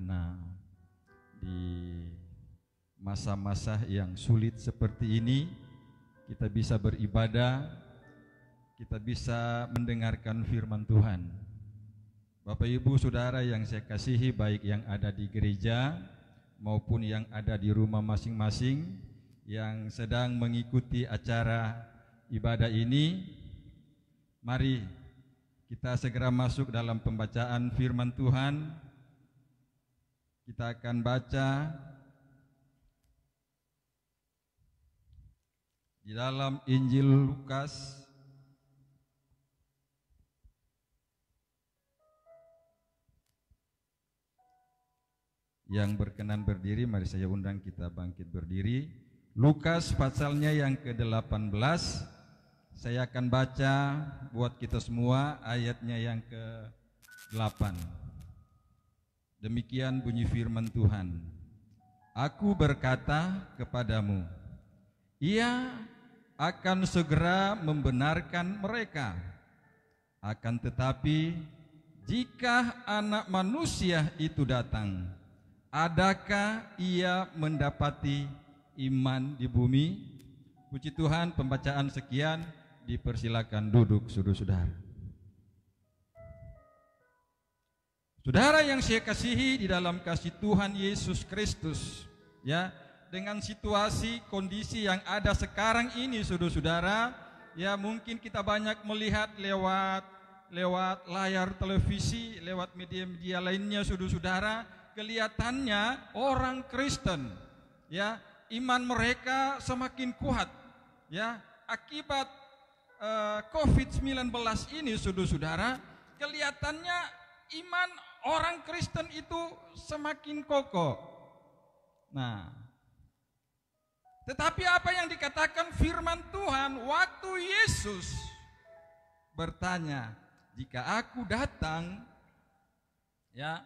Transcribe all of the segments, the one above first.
karena di masa-masa yang sulit seperti ini kita bisa beribadah, kita bisa mendengarkan firman Tuhan. Bapak Ibu Saudara yang saya kasihi, baik yang ada di gereja maupun yang ada di rumah masing-masing yang sedang mengikuti acara ibadah ini, mari kita segera masuk dalam pembacaan firman Tuhan. Kita akan baca di dalam Injil Lukas yang berkenan berdiri, mari saya undang kita bangkit berdiri. Lukas pasalnya yang ke-18, saya akan baca buat kita semua ayatnya yang ke-8. Demikian bunyi firman Tuhan. Aku berkata kepadamu, Ia akan segera membenarkan mereka. Akan tetapi, jika Anak Manusia itu datang, adakah Ia mendapati iman di bumi? Puji Tuhan, pembacaan sekian, dipersilakan duduk saudara-saudara. Saudara yang saya kasihi di dalam kasih Tuhan Yesus Kristus, ya, dengan situasi kondisi yang ada sekarang ini saudara-saudara, ya mungkin kita banyak melihat lewat layar televisi, lewat media-media lainnya saudara-saudara, kelihatannya orang Kristen, ya, iman mereka semakin kuat, ya, akibat COVID-19 ini saudara-saudara, kelihatannya iman orang Kristen itu semakin kokoh. Nah, tetapi apa yang dikatakan firman Tuhan waktu Yesus bertanya, jika aku datang, ya,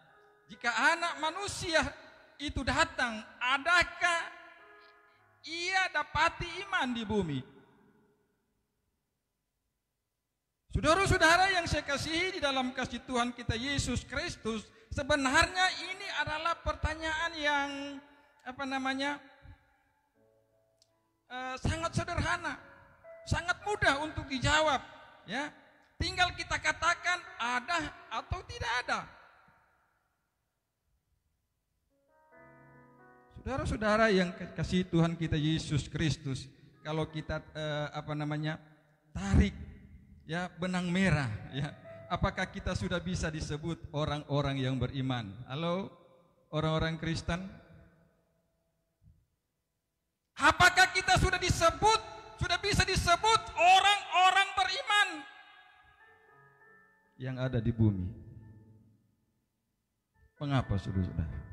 jika Anak Manusia itu datang, adakah Ia dapati iman di bumi? Saudara-saudara yang saya kasihi di dalam kasih Tuhan kita Yesus Kristus, sebenarnya ini adalah pertanyaan yang sangat sederhana, sangat mudah untuk dijawab, ya. Tinggal kita katakan ada atau tidak ada. Saudara-saudara yang kasih Tuhan kita Yesus Kristus, kalau kita tarik, ya, benang merah, ya, apakah kita sudah bisa disebut orang-orang yang beriman? Halo, orang-orang Kristen? Apakah kita sudah bisa disebut orang-orang beriman yang ada di bumi? Mengapa saudara-saudara?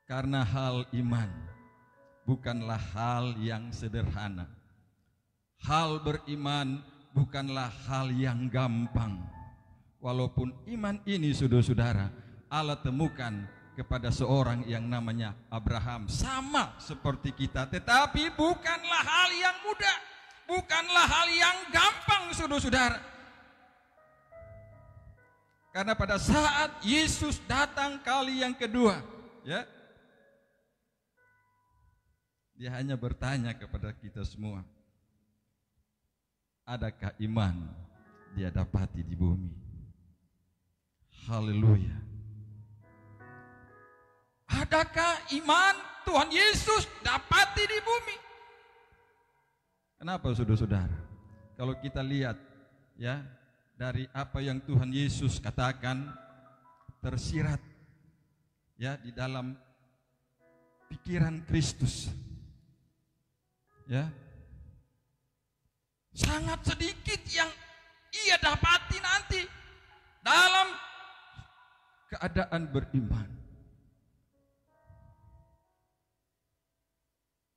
Karena hal iman bukanlah hal yang sederhana. Hal beriman bukanlah hal yang gampang. Walaupun iman ini saudara-saudara Allah temukan kepada seorang yang namanya Abraham, sama seperti kita, tetapi bukanlah hal yang mudah, bukanlah hal yang gampang saudara-saudara. Karena pada saat Yesus datang kali yang kedua, ya, Dia hanya bertanya kepada kita semua, adakah iman Dia dapati di bumi? Haleluya. Adakah iman Tuhan Yesus dapati di bumi? Kenapa saudara-saudara? Kalau kita lihat, ya, dari apa yang Tuhan Yesus katakan tersirat, ya, di dalam pikiran Kristus, ya, sangat sedikit yang Ia dapati nanti dalam keadaan beriman.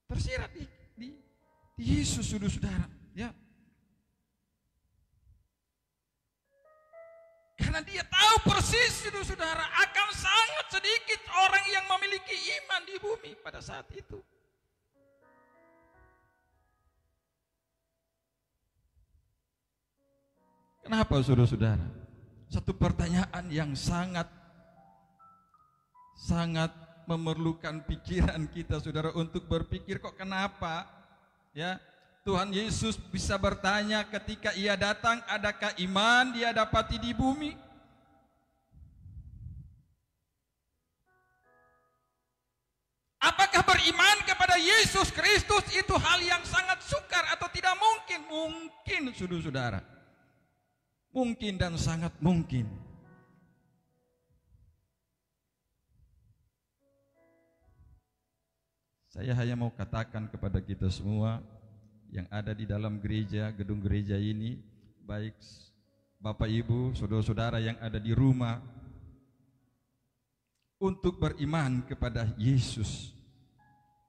Tersirat di Yesus saudara, ya. Karena Dia tahu persis saudara akan sangat sedikit orang yang memiliki iman di bumi pada saat itu. Kenapa saudara-saudara? satu pertanyaan yang sangat memerlukan pikiran kita, saudara, untuk berpikir, kok kenapa ya Tuhan Yesus bisa bertanya ketika ia datang, adakah iman dia dapati di bumi? Apakah beriman kepada Yesus Kristus itu hal yang sangat sukar atau tidak mungkin? Mungkin, saudara. Mungkin dan sangat mungkin. Saya hanya mau katakan kepada kita semua yang ada di dalam gereja, gedung gereja ini, baik Bapak Ibu, saudara-saudara yang ada di rumah, untuk beriman kepada Yesus.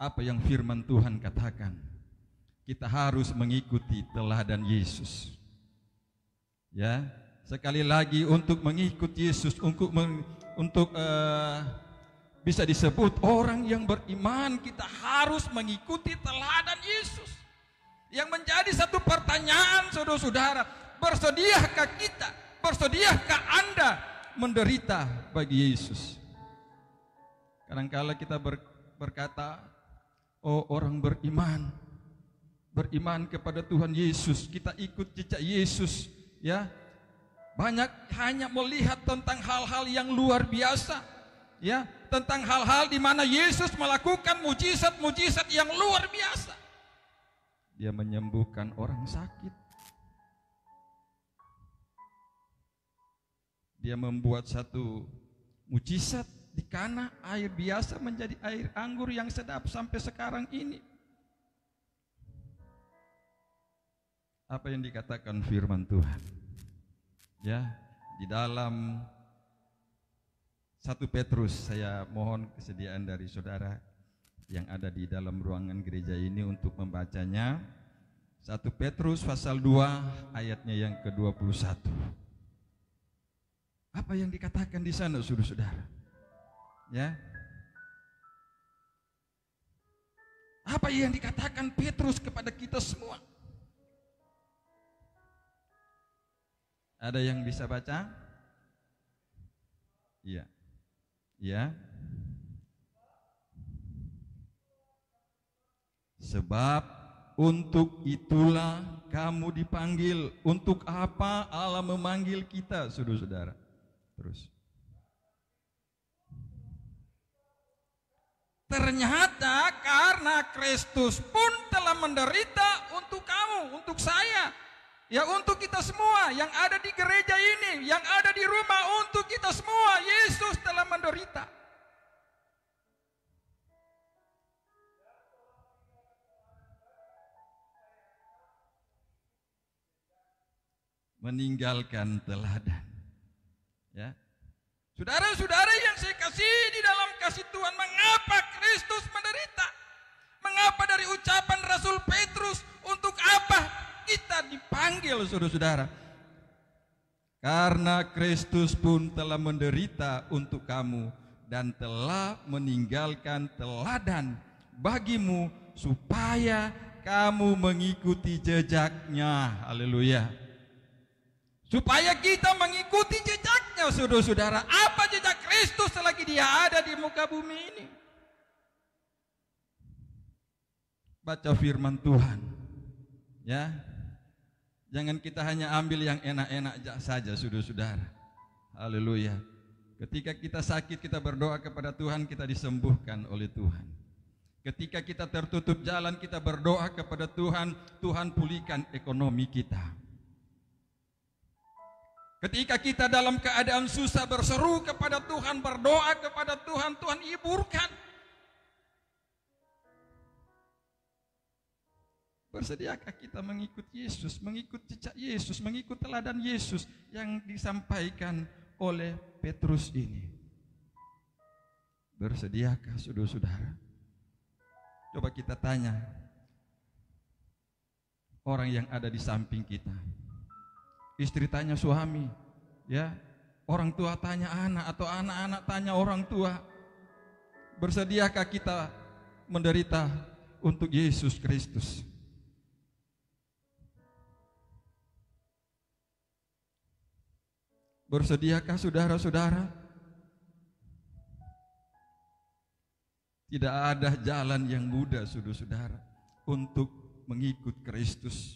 Apa yang firman Tuhan katakan, kita harus mengikuti teladan Yesus. Ya, sekali lagi, untuk mengikuti Yesus, untuk bisa disebut orang yang beriman, kita harus mengikuti teladan Yesus. Yang menjadi satu pertanyaan, saudara-saudara, bersediakah kita, bersediakah Anda menderita bagi Yesus? Kadangkala kita berkata, oh, orang beriman kepada Tuhan Yesus, kita ikut jejak Yesus, ya. Banyak hanya melihat tentang hal-hal yang luar biasa, ya, tentang hal-hal di mana Yesus melakukan mujizat-mujizat yang luar biasa. Dia menyembuhkan orang sakit. Dia membuat satu mujizat di Kana, air biasa menjadi air anggur yang sedap sampai sekarang ini. Apa yang dikatakan firman Tuhan? Ya, di dalam 1 Petrus, saya mohon kesediaan dari saudara yang ada di dalam ruangan gereja ini untuk membacanya. 1 Petrus pasal 2 ayatnya yang ke-21. Apa yang dikatakan di sana, saudara-saudara? Ya. Apa yang dikatakan Petrus kepada kita semua? Ada yang bisa baca? Iya. Ya. Sebab untuk itulah kamu dipanggil. Untuk apa Allah memanggil kita, saudara-saudara? Terus. Ternyata karena Kristus pun telah menderita untuk kamu, untuk saya, ya, untuk kita semua yang ada di gereja ini, yang ada di rumah, untuk kita semua Yesus telah menderita. Meninggalkan teladan, ya. Saudara-saudara yang saya kasih di dalam kasih Tuhan, mengapa Kristus menderita? Mengapa dari ucapan Rasul Petrus, untuk apa kita dipanggil, saudara-saudara? Karena Kristus pun telah menderita untuk kamu dan telah meninggalkan teladan bagimu supaya kamu mengikuti jejaknya. Haleluya. Supaya kita mengikuti jejaknya, saudara-saudara. Apa jejak Kristus selagi dia ada di muka bumi ini? Baca firman Tuhan, ya. Jangan kita hanya ambil yang enak-enak saja, saudara-saudara. Haleluya. Ketika kita sakit, kita berdoa kepada Tuhan, kita disembuhkan oleh Tuhan. Ketika kita tertutup jalan, kita berdoa kepada Tuhan, Tuhan pulihkan ekonomi kita. Ketika kita dalam keadaan susah, berseru kepada Tuhan, berdoa kepada Tuhan, Tuhan hiburkan. Bersediakah kita mengikut Yesus, mengikut jejak Yesus, mengikut teladan Yesus yang disampaikan oleh Petrus ini? Bersediakah, saudara-saudara? Coba kita tanya orang yang ada di samping kita. Istri tanya suami, ya. Orang tua tanya anak, atau anak-anak tanya orang tua. Bersediakah kita menderita untuk Yesus Kristus? Bersediakah saudara-saudara? Tidak ada jalan yang mudah, saudara-saudara, untuk mengikut Kristus.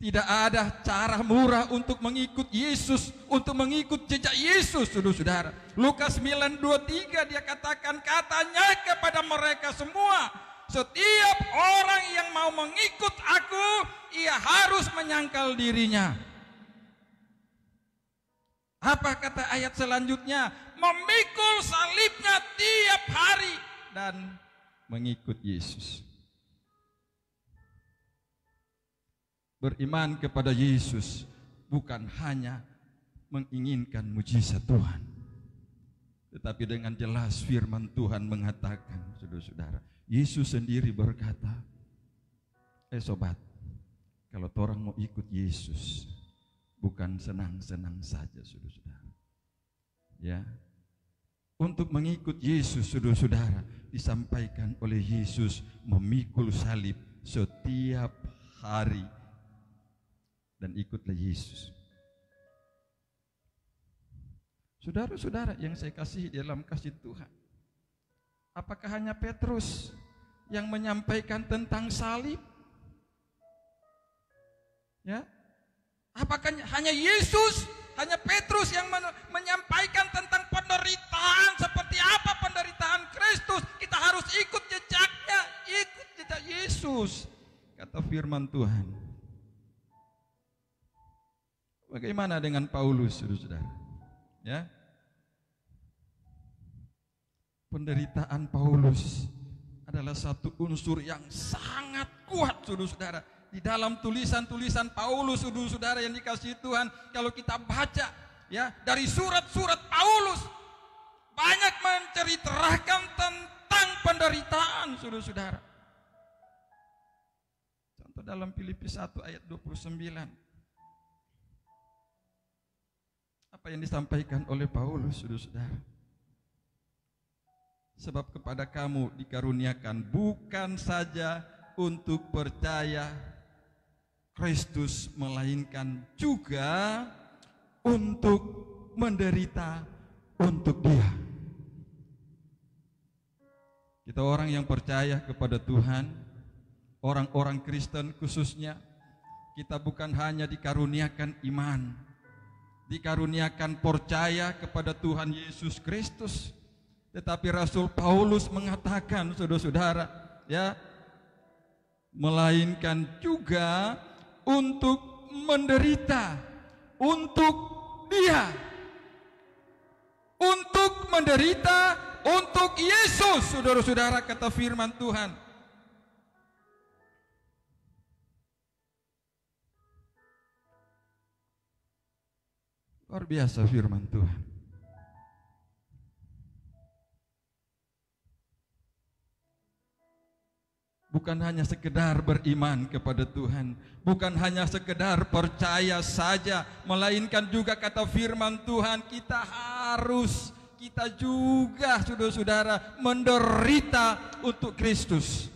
Tidak ada cara murah untuk mengikut Yesus, untuk mengikut jejak Yesus, saudara-saudara. Lukas 9:23 dia katakan, katanya kepada mereka semua, setiap orang yang mau mengikut aku, ia harus menyangkal dirinya. Apa kata ayat selanjutnya? Memikul salibnya tiap hari dan mengikut Yesus. Beriman kepada Yesus bukan hanya menginginkan mujizat Tuhan, tetapi dengan jelas firman Tuhan mengatakan, saudara-saudara, Yesus sendiri berkata, sobat, kalau orang mau ikut Yesus, bukan senang-senang saja, saudara-saudara. Ya, untuk mengikut Yesus, saudara-saudara, disampaikan oleh Yesus memikul salib setiap hari. Dan ikutlah Yesus. Saudara-saudara yang saya kasihi dalam kasih Tuhan, apakah hanya Petrus yang menyampaikan tentang salib? Ya, apakah hanya Yesus, hanya Petrus yang menyampaikan tentang penderitaan, seperti apa penderitaan Kristus? Kita harus ikut jejaknya, ikut jejak Yesus, kata firman Tuhan. Bagaimana dengan Paulus, saudara-saudara? Ya, penderitaan Paulus adalah satu unsur yang sangat kuat, saudara-saudara. Di dalam tulisan-tulisan Paulus, saudara-saudara yang dikasihi Tuhan, kalau kita baca, ya, dari surat-surat Paulus, banyak menceritakan tentang penderitaan, saudara-saudara. Contoh dalam Filipi 1 ayat 29. Apa yang disampaikan oleh Paulus, saudara-saudara? Sebab kepada kamu dikaruniakan bukan saja untuk percaya Kristus, melainkan juga untuk menderita untuk Dia. Kita orang yang percaya kepada Tuhan, orang-orang Kristen khususnya, kita bukan hanya dikaruniakan iman, dikaruniakan percaya kepada Tuhan Yesus Kristus, tetapi Rasul Paulus mengatakan, saudara-saudara, ya, melainkan juga untuk menderita untuk Dia, untuk menderita untuk Yesus, saudara-saudara, kata firman Tuhan. Luar biasa firman Tuhan. Bukan hanya sekedar beriman kepada Tuhan, bukan hanya sekedar percaya saja, melainkan juga kata firman Tuhan, kita juga, saudara-saudara, menderita untuk Kristus.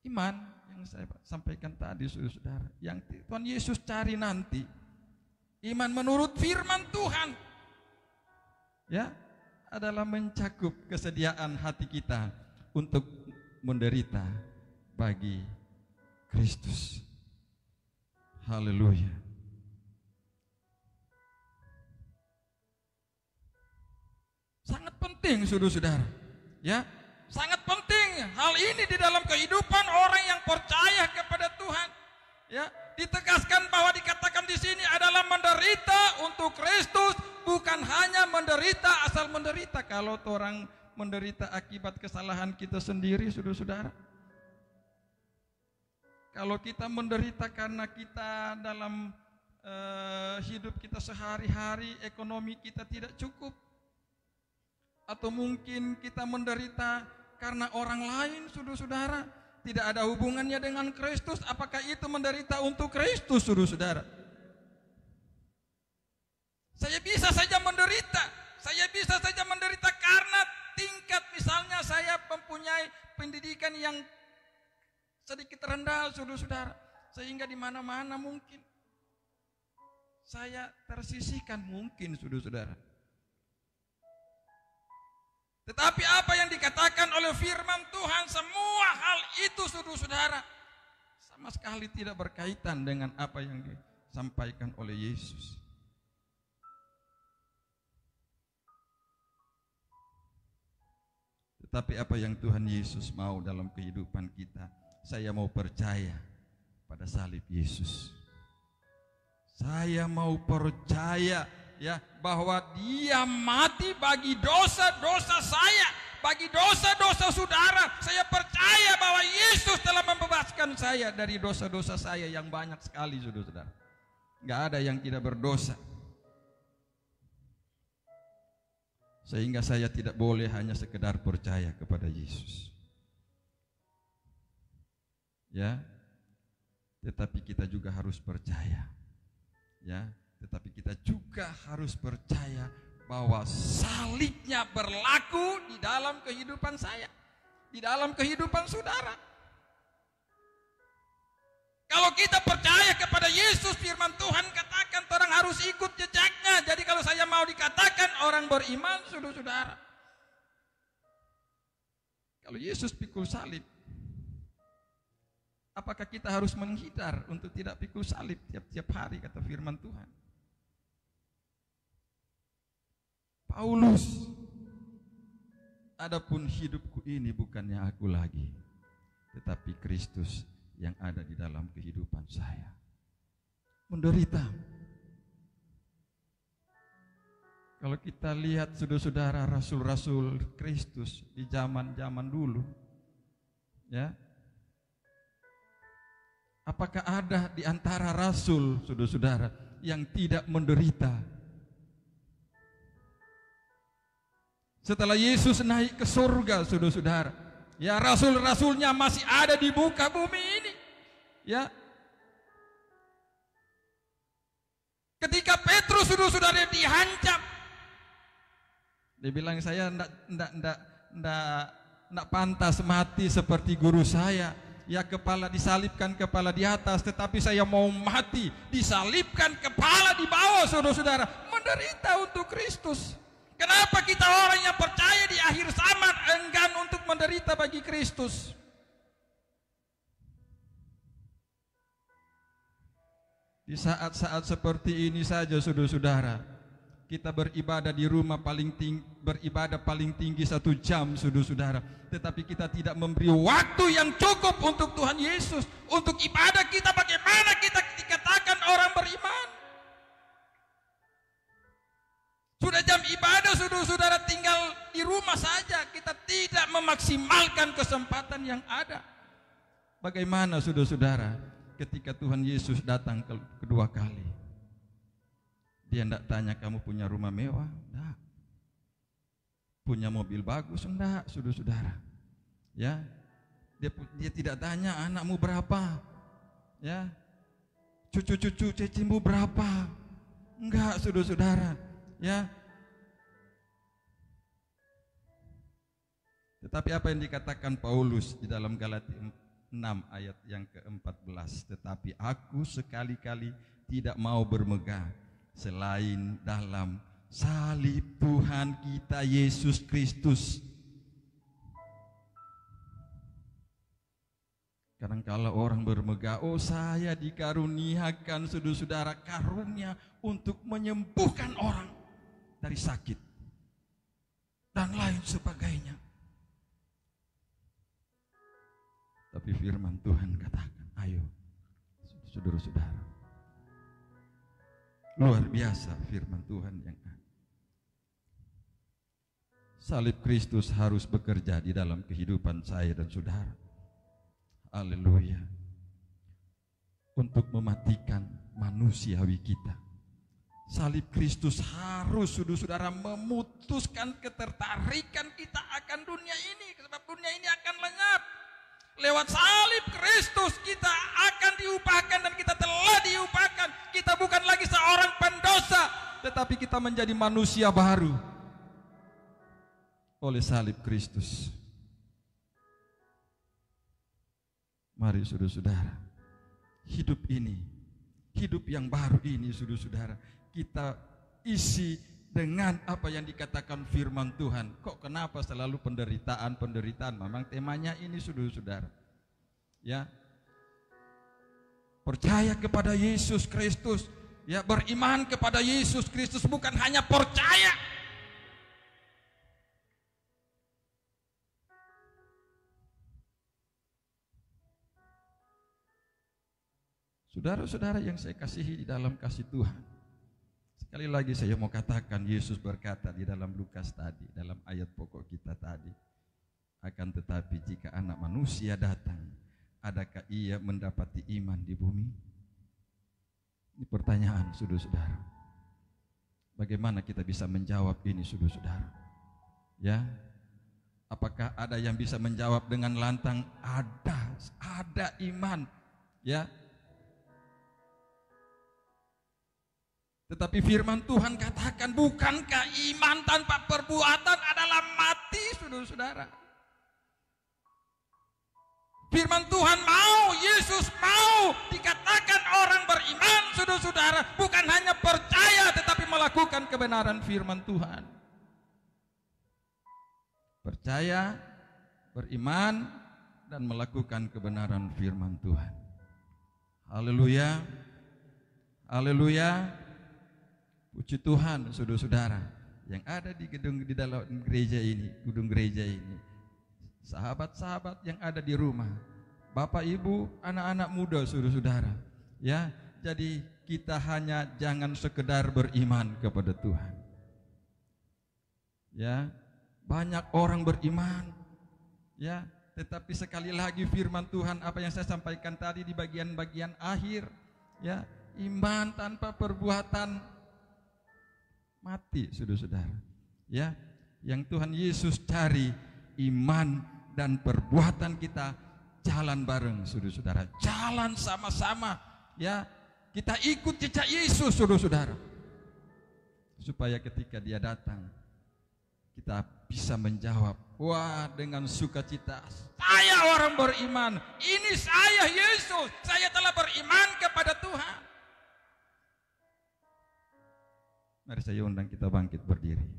Iman yang saya sampaikan tadi, saudara-saudara, yang Tuhan Yesus cari nanti, iman menurut firman Tuhan, ya, adalah mencakup kesediaan hati kita untuk menderita bagi Kristus. Haleluya. Sangat penting, saudara-saudara, ya, sangat penting hal ini di dalam kehidupan orang yang percaya kepada Tuhan. Ya, ditegaskan bahwa dikatakan di sini adalah menderita untuk Kristus, bukan hanya menderita asal menderita. Kalau orang menderita akibat kesalahan kita sendiri, saudara-saudara, kalau kita menderita karena kita dalam hidup kita sehari-hari ekonomi kita tidak cukup, atau mungkin kita menderita karena orang lain, saudara-saudara, tidak ada hubungannya dengan Kristus, apakah itu menderita untuk Kristus, saudara-saudara? Saya bisa saja menderita karena tingkat, misalnya saya mempunyai pendidikan yang sedikit rendah, saudara-saudara, sehingga di mana-mana mungkin saya tersisihkan, mungkin, saudara-saudara. Tetapi apa yang dikatakan oleh firman Tuhan, semua hal itu, saudara-saudara, sama sekali tidak berkaitan dengan apa yang disampaikan oleh Yesus. Tetapi apa yang Tuhan Yesus mau dalam kehidupan kita, saya mau percaya pada salib Yesus. Saya mau percaya ya bahwa Dia mati bagi dosa-dosa saya, bagi dosa-dosa saudara. Saya percaya bahwa Yesus telah membebaskan saya dari dosa-dosa saya yang banyak sekali, saudara-saudara. Enggak ada yang tidak berdosa. Sehingga saya tidak boleh hanya sekedar percaya kepada Yesus. Ya. Tetapi kita juga harus percaya. Ya, tetapi kita juga harus percaya bahwa salibnya berlaku di dalam kehidupan saya, di dalam kehidupan saudara. Kalau kita percaya kepada Yesus, firman Tuhan katakan orang harus ikut jejaknya. Jadi kalau saya mau dikatakan orang beriman, saudara-saudara, kalau Yesus pikul salib, apakah kita harus menghindar untuk tidak pikul salib tiap-tiap hari, kata firman Tuhan? Paulus, adapun hidupku ini bukannya aku lagi, tetapi Kristus yang ada di dalam kehidupan saya. Menderita. Kalau kita lihat saudara-saudara, rasul-rasul Kristus di zaman-zaman dulu, ya, apakah ada di antara rasul, saudara-saudara, yang tidak menderita? Setelah Yesus naik ke surga, saudara-saudara, ya, rasul-rasulnya masih ada di muka bumi ini. Ya. Ketika Petrus, saudara-saudara, dihancam, dia bilang, saya enggak pantas mati seperti guru saya. Ya, kepala disalibkan, kepala di atas, tetapi saya mau mati disalibkan, kepala di bawah, saudara-saudara, menderita untuk Kristus. Kenapa kita orang yang percaya di akhir zaman enggan untuk menderita bagi Kristus? Di saat-saat seperti ini saja, saudara-saudara, kita beribadah di rumah beribadah paling tinggi 1 jam, saudara-saudara. Tetapi kita tidak memberi waktu yang cukup untuk Tuhan Yesus, untuk ibadah kita. Bagaimana kita dikatakan orang beriman? Sudah jam ibadah, saudara-saudara, tinggal di rumah saja. Kita tidak memaksimalkan kesempatan yang ada. Bagaimana, saudara-saudara, ketika Tuhan Yesus datang kedua kali? Dia tidak tanya, kamu punya rumah mewah? Tidak. Punya mobil bagus? Tidak, saudara-saudara. Ya, dia tidak tanya, anakmu berapa? Ya, cucu-cucu cicimu berapa? Enggak, saudara-saudara. Ya. Tetapi apa yang dikatakan Paulus di dalam Galatia 6 ayat yang ke-14, tetapi aku sekali-kali tidak mau bermegah selain dalam salib Tuhan kita Yesus Kristus. Kadang-kala orang bermegah, oh saya dikaruniakan, saudara-saudara, karunia untuk menyembuhkan orang dari sakit dan lain sebagainya. Tapi firman Tuhan katakan, ayo saudara-saudara, luar biasa firman Tuhan yang ada. Salib Kristus harus bekerja di dalam kehidupan saya dan saudara. Haleluya. Untuk mematikan manusiawi kita. Salib Kristus harus, saudara-saudara, memutuskan ketertarikan kita akan dunia ini, sebab dunia ini akan lenyap. Lewat salib Kristus kita akan diupahkan, dan kita telah diupahkan. Kita bukan lagi seorang pendosa, tetapi kita menjadi manusia baru oleh salib Kristus. Mari saudara-saudara, hidup ini, hidup yang baru ini saudara-saudara, kita isi dengan apa yang dikatakan firman Tuhan. Kok kenapa selalu penderitaan? Memang temanya ini saudara-saudara. Ya. Percaya kepada Yesus Kristus, ya, beriman kepada Yesus Kristus, bukan hanya percaya. Saudara-saudara yang saya kasihi di dalam kasih Tuhan, sekali lagi saya mau katakan, Yesus berkata di dalam Lukas tadi, dalam ayat pokok kita tadi, akan tetapi jika Anak Manusia datang, adakah ia mendapati iman di bumi? Ini pertanyaan saudara-saudara. Bagaimana kita bisa menjawab ini saudara-saudara? Ya, apakah ada yang bisa menjawab dengan lantang? Ada iman, ya. Tetapi firman Tuhan katakan, bukankah iman tanpa perbuatan adalah mati, saudara-saudara? Firman Tuhan mau, Yesus mau dikatakan orang beriman, saudara-saudara, bukan hanya percaya tetapi melakukan kebenaran firman Tuhan. Percaya, beriman, dan melakukan kebenaran firman Tuhan. Haleluya. Haleluya. Puji Tuhan, saudara-saudara yang ada di dalam gereja ini, gedung gereja ini, sahabat-sahabat yang ada di rumah, Bapak Ibu, anak-anak muda, saudara-saudara, ya. Jadi kita hanya jangan sekedar beriman kepada Tuhan. Ya, banyak orang beriman, ya, tetapi sekali lagi firman Tuhan apa yang saya sampaikan tadi di bagian-bagian akhir, ya, iman tanpa perbuatan mati, saudara-saudara. Ya, yang Tuhan Yesus cari iman dan perbuatan kita jalan bareng, saudara-saudara. Jalan sama-sama, ya. Kita ikut jejak Yesus, saudara-saudara. Supaya ketika Dia datang, kita bisa menjawab, wah, dengan sukacita, saya orang beriman. Ini saya Yesus, saya telah beriman kepada Tuhan. Mari saya undang kita bangkit berdiri.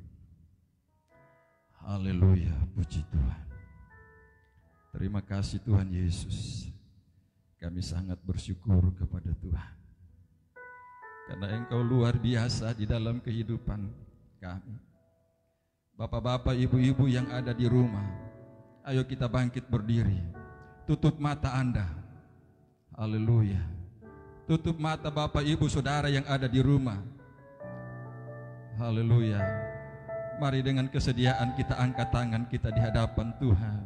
Haleluya, puji Tuhan. Terima kasih Tuhan Yesus. Kami sangat bersyukur kepada Tuhan, karena Engkau luar biasa di dalam kehidupan kami. Bapak-bapak, ibu-ibu yang ada di rumah, ayo kita bangkit berdiri. Tutup mata Anda. Haleluya. Tutup mata Bapak, Ibu, Saudara yang ada di rumah. Haleluya. Mari dengan kesediaan kita angkat tangan kita di hadapan Tuhan.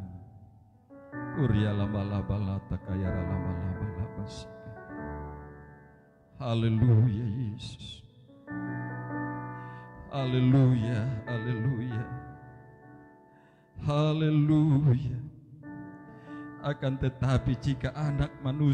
Haleluya Yesus. Haleluya, haleluya. Haleluya. Akan tetapi jika Anak Manusia